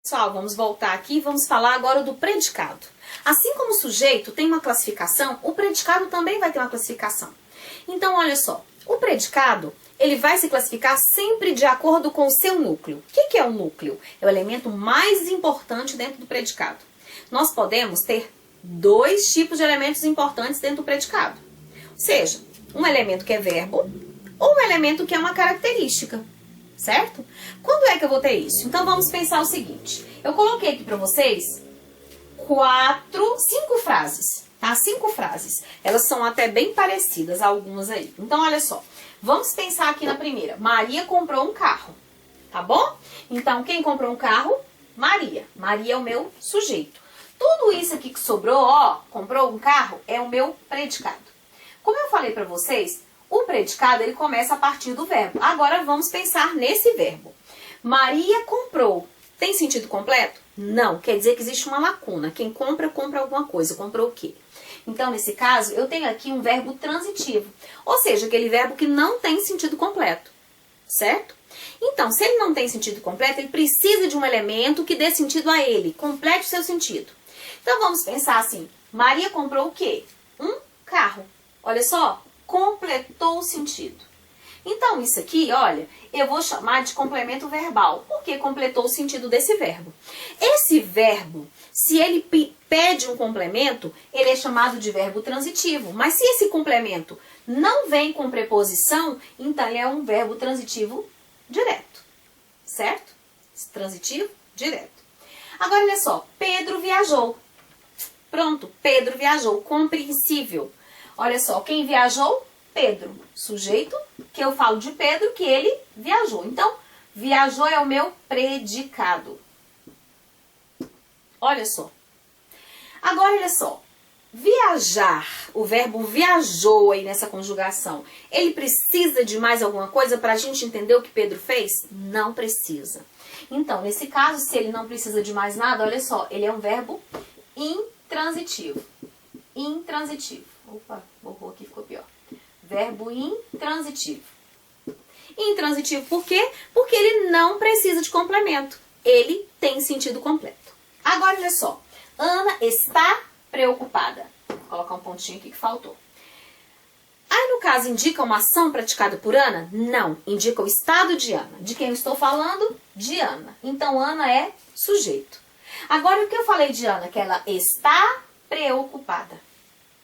Pessoal, vamos voltar aqui e vamos falar agora do predicado. Assim como o sujeito tem uma classificação, o predicado também vai ter uma classificação. Então, olha só, o predicado, ele vai se classificar sempre de acordo com o seu núcleo. O que é o núcleo? É o elemento mais importante dentro do predicado. Nós podemos ter dois tipos de elementos importantes dentro do predicado. Ou seja, um elemento que é verbo ou um elemento que é uma característica. Certo? Quando é que eu vou ter isso? Então vamos pensar o seguinte. Eu coloquei aqui para vocês 5 frases, tá? 5 frases. Elas são até bem parecidas, algumas aí. Então olha só. Vamos pensar aqui na primeira. Maria comprou um carro, tá bom? Então quem comprou um carro? Maria. Maria é o meu sujeito. Tudo isso aqui que sobrou, ó, comprou um carro, é o meu predicado. Como eu falei para vocês, o predicado, ele começa a partir do verbo. Agora, vamos pensar nesse verbo. Maria comprou. Tem sentido completo? Não. Quer dizer que existe uma lacuna. Quem compra, compra alguma coisa. Comprou o quê? Então, nesse caso, eu tenho aqui um verbo transitivo. Ou seja, aquele verbo que não tem sentido completo. Certo? Então, se ele não tem sentido completo, ele precisa de um elemento que dê sentido a ele. Complete o seu sentido. Então, vamos pensar assim. Maria comprou o quê? Um carro. Olha só. Completou o sentido. Então, isso aqui, olha, eu vou chamar de complemento verbal, porque completou o sentido desse verbo. Esse verbo, se ele pede um complemento, ele é chamado de verbo transitivo. Mas se esse complemento não vem com preposição, então ele é um verbo transitivo direto. Certo? Transitivo direto. Agora, olha só, Pedro viajou. Pronto, Pedro viajou. Compreensível. Olha só, quem viajou? Pedro. Sujeito, que eu falo de Pedro, que ele viajou. Então, viajou é o meu predicado. Olha só. Agora, olha só. Viajar, o verbo viajou aí nessa conjugação, ele precisa de mais alguma coisa para a gente entender o que Pedro fez? Não precisa. Então, nesse caso, se ele não precisa de mais nada, olha só, ele é um verbo intransitivo. Intransitivo. Opa, borrou aqui, ficou pior. Verbo intransitivo. Intransitivo por quê? Porque ele não precisa de complemento. Ele tem sentido completo. Agora, olha só. Ana está preocupada. Vou colocar um pontinho aqui que faltou. Aí, no caso, indica uma ação praticada por Ana? Não. Indica o estado de Ana. De quem eu estou falando? De Ana. Então, Ana é sujeito. Agora, o que eu falei de Ana? Que ela está preocupada.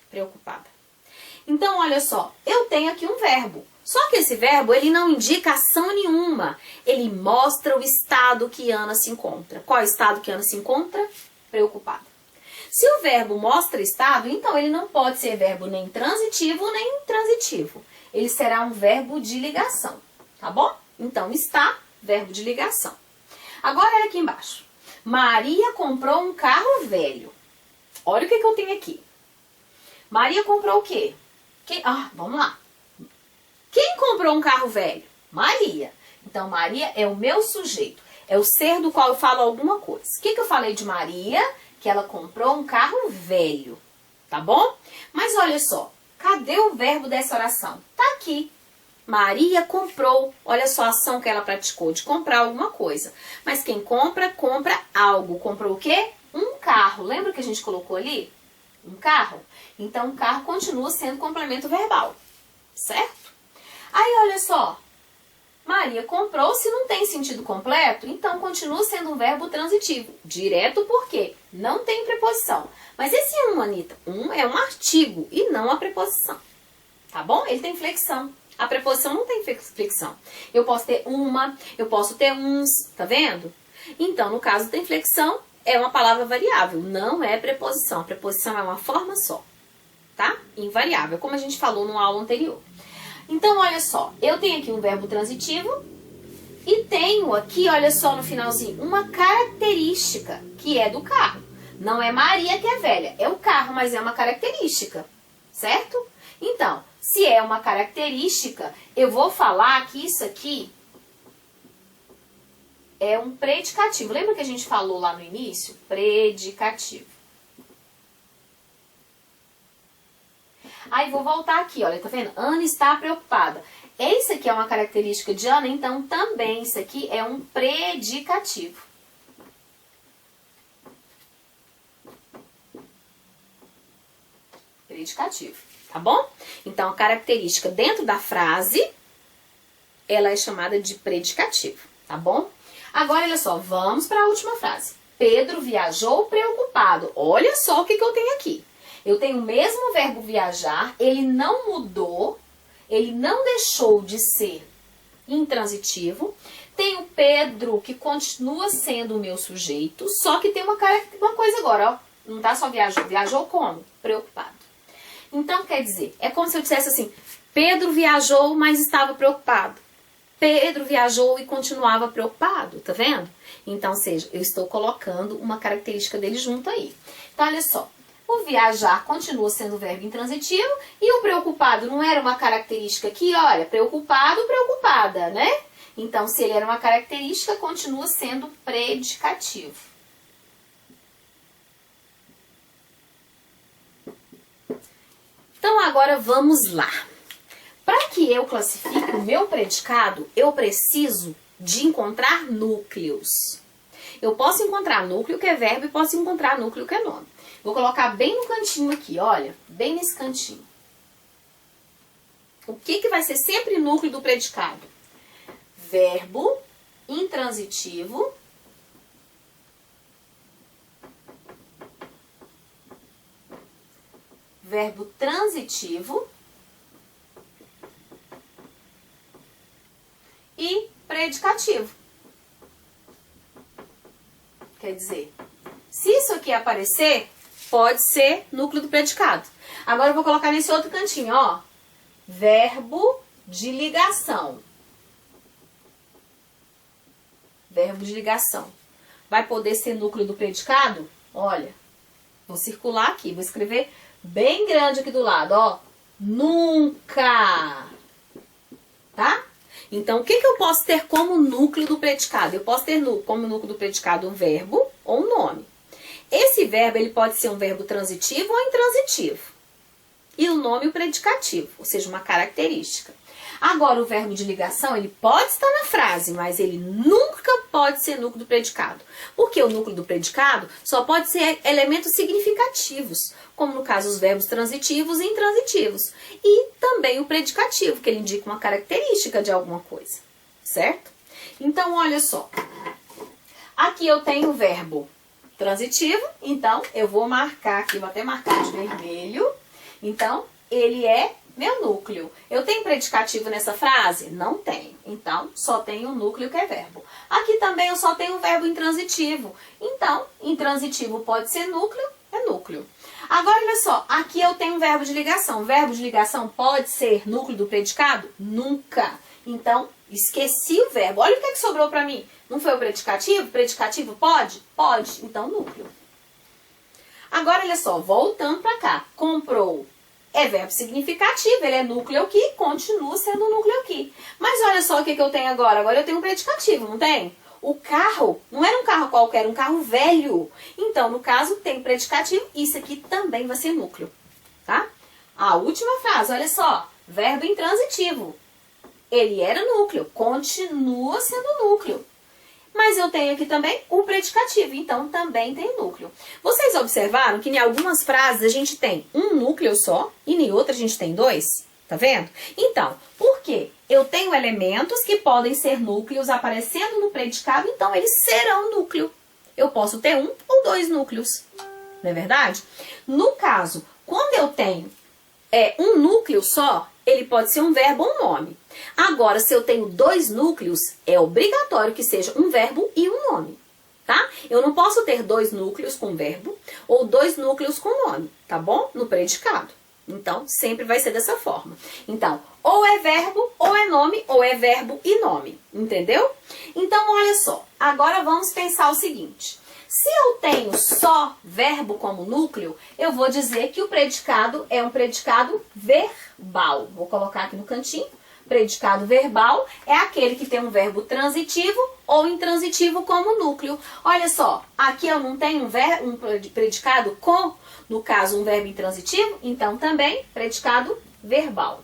Preocupada. Então, olha só, eu tenho aqui um verbo. Só que esse verbo, ele não indica ação nenhuma. Ele mostra o estado que Ana se encontra. Qual é o estado que Ana se encontra? Preocupada. Se o verbo mostra estado, então ele não pode ser verbo nem transitivo nem intransitivo. Ele será um verbo de ligação, tá bom? Então, está, verbo de ligação. Agora, olha aqui embaixo. Maria comprou um carro velho. Olha o que eu tenho aqui. Maria comprou o quê? Vamos lá. Quem comprou um carro velho? Maria. Então, Maria é o meu sujeito. É o ser do qual eu falo alguma coisa. O que eu falei de Maria? Que ela comprou um carro velho. Tá bom? Mas olha só. Cadê o verbo dessa oração? Tá aqui. Maria comprou. Olha só a ação que ela praticou de comprar alguma coisa. Mas quem compra, compra algo. Comprou o quê? Um carro. Lembra que a gente colocou ali? Um carro? Então, o carro continua sendo complemento verbal. Certo? Aí, olha só. Maria comprou, se não tem sentido completo, então continua sendo um verbo transitivo. Direto por quê? Não tem preposição. Mas esse Anitta, é um artigo e não a preposição. Tá bom? Ele tem flexão. A preposição não tem flexão. Eu posso ter uma, eu posso ter uns, tá vendo? Então, no caso, tem flexão. É uma palavra variável, não é preposição. A preposição é uma forma só, tá? Invariável, como a gente falou numa aula anterior. Então, olha só, eu tenho aqui um verbo transitivo e tenho aqui, olha só no finalzinho, uma característica que é do carro. Não é Maria que é velha, é o carro, mas é uma característica, certo? Então, se é uma característica, eu vou falar que isso aqui é um predicativo. Lembra que a gente falou lá no início? Predicativo. Aí vou voltar aqui, olha, tá vendo? Ana está preocupada. Esse aqui é uma característica de Ana, então também isso aqui é um predicativo. predicativo, tá bom? Então, a característica dentro da frase, ela é chamada de predicativo, tá bom? Agora, olha só, vamos para a última frase. Pedro viajou preocupado. Olha só o que eu tenho aqui. Eu tenho o mesmo verbo viajar, ele não mudou, ele não deixou de ser intransitivo. Tem o Pedro, que continua sendo o meu sujeito, só que tem uma coisa agora, ó. Não tá só viajou. Viajou como? Preocupado. Então, quer dizer, é como se eu dissesse assim, Pedro viajou, mas estava preocupado. Pedro viajou e continuava preocupado, tá vendo? Então, ou seja, eu estou colocando uma característica dele junto aí. Então, olha só. O viajar continua sendo o verbo intransitivo e o preocupado não era uma característica aqui, olha, preocupado, preocupada, né? Então, se ele era uma característica, continua sendo predicativo. Então, agora vamos lá. Para que eu classifique o meu predicado, eu preciso de encontrar núcleos. Eu posso encontrar núcleo que é verbo e posso encontrar núcleo que é nome. Vou colocar bem no cantinho aqui, olha, bem nesse cantinho. O que vai ser sempre núcleo do predicado? Verbo intransitivo, verbo transitivo e predicativo. Quer dizer, se isso aqui aparecer, pode ser núcleo do predicado. Agora eu vou colocar nesse outro cantinho, ó. Verbo de ligação. Verbo de ligação. Vai poder ser núcleo do predicado? Olha, vou circular aqui, vou escrever bem grande aqui do lado, ó. Nunca. Tá? Então, o que eu posso ter como núcleo do predicado? Eu posso ter como núcleo do predicado um verbo ou um nome. Esse verbo, ele pode ser um verbo transitivo ou intransitivo. E o nome, o predicativo, ou seja, uma característica. Agora, o verbo de ligação, ele pode estar na frase, mas ele nunca pode ser núcleo do predicado. Porque o núcleo do predicado só pode ser elementos significativos, como no caso os verbos transitivos e intransitivos. E também o predicativo, que ele indica uma característica de alguma coisa, certo? Então, olha só. Aqui eu tenho o verbo transitivo, então eu vou marcar aqui, vou até marcar de vermelho. Então, ele é meu núcleo. Eu tenho predicativo nessa frase? Não tenho. Então, só tenho o núcleo que é verbo. Aqui também eu só tenho o verbo intransitivo. Então, intransitivo pode ser núcleo, é núcleo. Agora, olha só, aqui eu tenho um verbo de ligação. Verbo de ligação pode ser núcleo do predicado? Nunca. Então, esqueci o verbo. Olha o que sobrou para mim. Não foi o predicativo? Predicativo pode? Pode. Então, núcleo. Agora, olha só, voltando para cá. Comprou é verbo significativo, ele é núcleo aqui, continua sendo núcleo aqui. Mas olha só o que eu tenho agora. Agora eu tenho um predicativo, não tem? O carro não era um carro qualquer, era um carro velho. Então, no caso, tem predicativo, isso aqui também vai ser núcleo, tá? A última frase, olha só, verbo intransitivo. Ele era núcleo, continua sendo núcleo. Mas eu tenho aqui também o predicativo, então também tem núcleo. Vocês observaram que em algumas frases a gente tem um núcleo só e em outra a gente tem dois? Tá vendo? Então, por quê? Eu tenho elementos que podem ser núcleos aparecendo no predicado, então eles serão núcleo. Eu posso ter um ou dois núcleos, não é verdade? No caso, quando eu tenho um núcleo só, ele pode ser um verbo ou um nome. Agora, se eu tenho dois núcleos, é obrigatório que seja um verbo e um nome, tá? Eu não posso ter dois núcleos com verbo ou dois núcleos com nome, tá bom? No predicado. Então, sempre vai ser dessa forma. Então, ou é verbo, ou é nome, ou é verbo e nome, entendeu? Então, olha só, agora vamos pensar o seguinte. Se eu tenho só verbo como núcleo, eu vou dizer que o predicado é um predicado verbal. Vou colocar aqui no cantinho. Predicado verbal é aquele que tem um verbo transitivo ou intransitivo como núcleo. Olha só, aqui eu não tenho um predicado com, no caso, um verbo intransitivo, então também predicado verbal.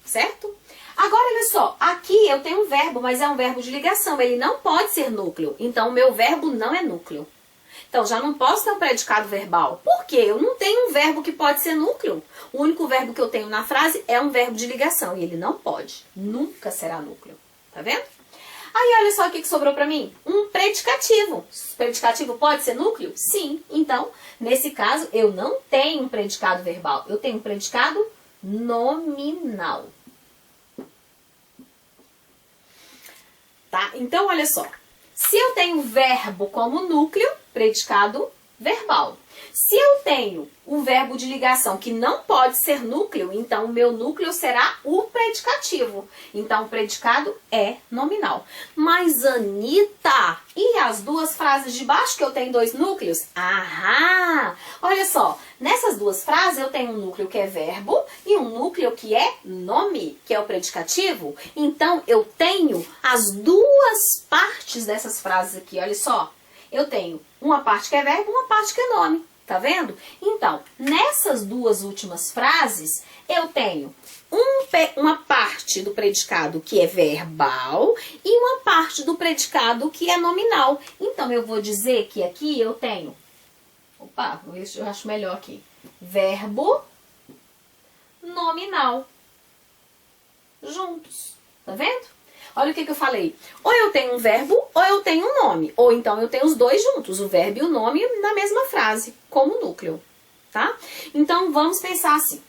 Certo? Agora, olha só, aqui eu tenho um verbo, mas é um verbo de ligação, ele não pode ser núcleo, então o meu verbo não é núcleo. Então, já não posso ter um predicado verbal. Por quê? Eu não tenho um verbo que pode ser núcleo. O único verbo que eu tenho na frase é um verbo de ligação. E ele não pode. Nunca será núcleo. Tá vendo? Aí, olha só o que sobrou pra mim. Um predicativo. Predicativo pode ser núcleo? Sim. Então, nesse caso, eu não tenho um predicado verbal. Eu tenho um predicado nominal. Tá? Então, olha só. Se eu tenho verbo como núcleo, predicado verbal. Se eu tenho o verbo de ligação que não pode ser núcleo, então o meu núcleo será o predicativo. Então o predicado é nominal. Mas Anita, e as duas frases de baixo que eu tenho dois núcleos? Ahá! Olha só, nessas duas frases eu tenho um núcleo que é verbo e um núcleo que é nome, que é o predicativo. Então eu tenho as duas partes dessas frases aqui, olha só. Eu tenho uma parte que é verbo e uma parte que é nome. Tá vendo? Então, nessas duas últimas frases, eu tenho uma parte do predicado que é verbal e uma parte do predicado que é nominal. Então, eu vou dizer que aqui eu tenho... Opa, eu acho melhor aqui. Verbo, nominal. Juntos. Tá vendo? Olha o que eu falei. Ou eu tenho um verbo ou eu tenho um nome. Ou então eu tenho os dois juntos, o verbo e o nome na mesma frase, como núcleo. Tá? Então vamos pensar assim.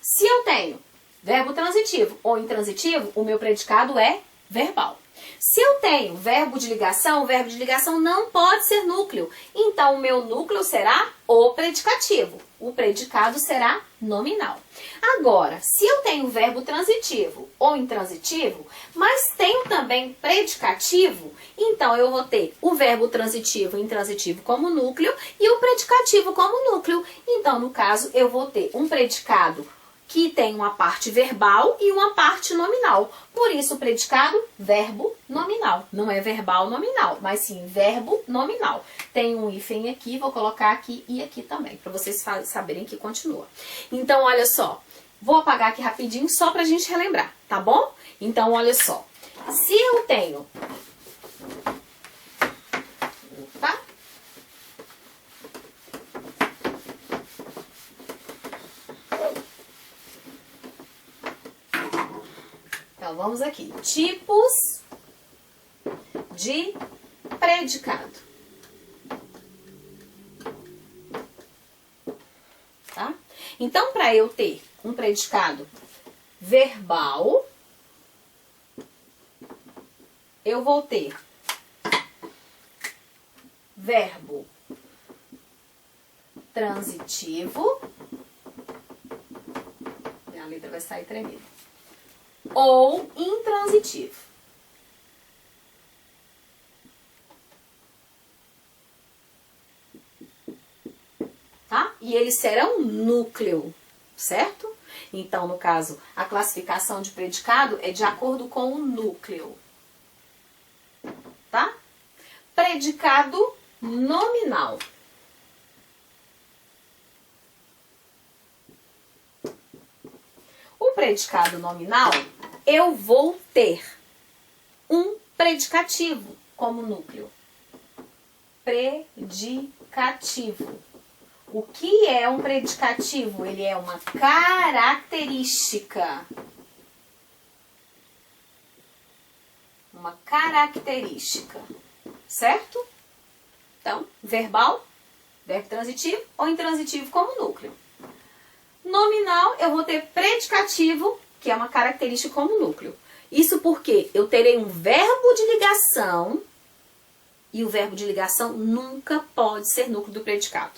Se eu tenho verbo transitivo ou intransitivo, o meu predicado é verbal. Se eu tenho verbo de ligação, o verbo de ligação não pode ser núcleo. Então o meu núcleo será o predicativo. O predicado será nominal. Agora, se eu tenho verbo transitivo ou intransitivo, mas tenho também predicativo, então eu vou ter o verbo transitivo e intransitivo como núcleo e o predicativo como núcleo. Então, no caso, eu vou ter um predicado que tem uma parte verbal e uma parte nominal. Por isso, o predicado, verbo nominal. Não é verbal nominal, mas sim verbo nominal. Tem um hífen aqui, vou colocar aqui e aqui também, para vocês saberem que continua. Então, olha só. Vou apagar aqui rapidinho só pra gente relembrar, tá bom? Então, olha só. Se eu tenho... Opa! Então, vamos aqui. Tipos de predicado. Tá? Então, para eu ter um predicado verbal, eu vou ter verbo transitivo. Minha letra vai sair tremendo. Ou intransitivo. Tá? E eles serão núcleo, certo? Então, no caso, a classificação de predicado é de acordo com o núcleo. Tá? Predicado nominal. O predicado nominal, eu vou ter um predicativo como núcleo. Predicativo. O que é um predicativo? Ele é uma característica. Uma característica. Certo? Então, verbal, verbo transitivo ou intransitivo como núcleo. Nominal, eu vou ter predicativo, que é uma característica como núcleo. Isso porque eu terei um verbo de ligação e o verbo de ligação nunca pode ser núcleo do predicado.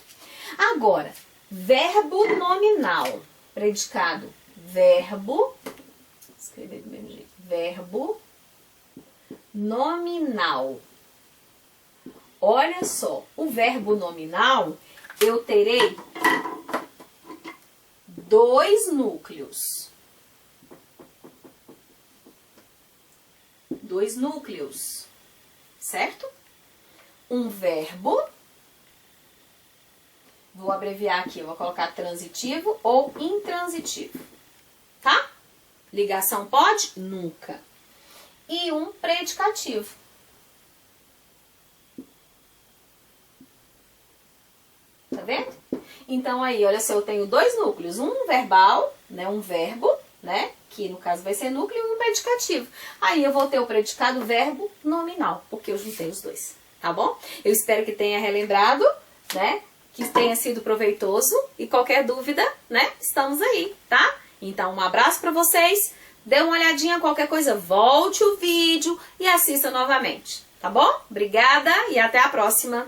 Agora, verbo nominal, predicado, verbo, escrever do mesmo jeito, verbo nominal. Olha só, o verbo nominal, eu terei dois núcleos. Dois núcleos, certo? Um verbo, vou abreviar aqui, eu vou colocar transitivo ou intransitivo, tá? Ligação pode? Nunca. E um predicativo. Tá vendo? Então aí, olha só, eu tenho dois núcleos. Um verbal, né? Um verbo, né? Que no caso vai ser núcleo, e um predicativo. Aí eu vou ter o predicado verbo nominal, porque eu juntei os dois. Tá bom? Eu espero que tenha relembrado, né? Que tenha sido proveitoso. E qualquer dúvida, né? Estamos aí, tá? Então, um abraço pra vocês. Dê uma olhadinha, qualquer coisa, volte o vídeo e assista novamente. Tá bom? Obrigada e até a próxima.